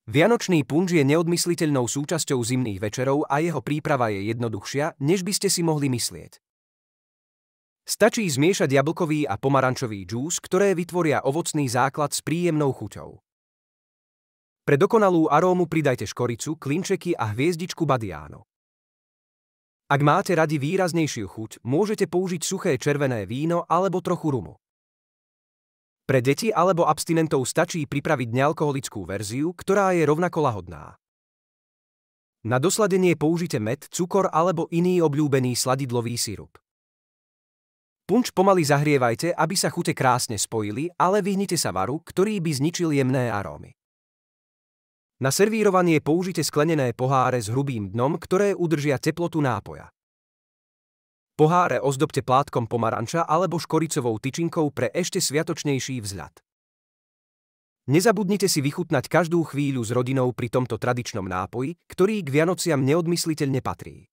Vianočný punč je neodmysliteľnou súčasťou zimných večerov a jeho príprava je jednoduchšia, než by ste si mohli myslieť. Stačí zmiešať jablkový a pomarančový džús, ktoré vytvoria ovocný základ s príjemnou chuťou. Pre dokonalú arómu pridajte škoricu, klinčeky a hviezdičku badiánu. Ak máte radi výraznejšiu chuť, môžete použiť suché červené víno alebo trochu rumu. Pre deti alebo abstinentov stačí pripraviť nealkoholickú verziu, ktorá je rovnako lahodná. Na dosladenie použite med, cukor alebo iný obľúbený sladidlový sirup. Punč pomaly zahrievajte, aby sa chute krásne spojili, ale vyhnite sa varu, ktorý by zničil jemné arómy. Na servírovanie použite sklenené poháre s hrubým dnom, ktoré udržia teplotu nápoja. Poháre ozdobte plátkom pomaranča alebo škoricovou tyčinkou pre ešte sviatočnejší vzhľad. Nezabudnite si vychutnať každú chvíľu s rodinou pri tomto tradičnom nápoji, ktorý k Vianociam neodmysliteľne patrí.